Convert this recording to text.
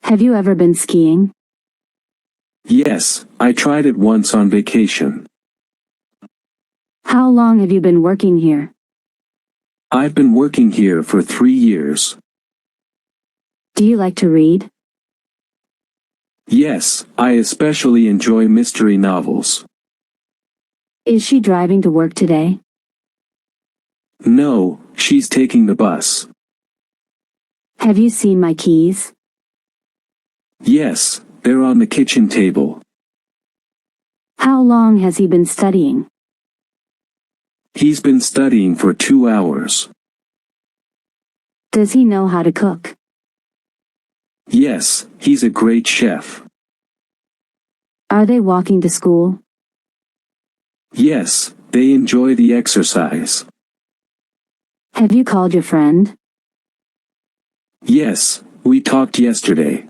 Have you ever been skiing? Yes, I tried it once on vacation. How long have you been working here? I've been working here for 3 years. Do you like to read? Yes, I especially enjoy mystery novels. Is she driving to work today? No, she's taking the bus. Have you seen my keys? Yes, they're on the kitchen table. How long has he been studying? He's been studying for 2 hours. Does he know how to cook? Yes, he's a great chef. Are they walking to school? Yes, they enjoy the exercise. Have you called your friend? Yes, we talked yesterday.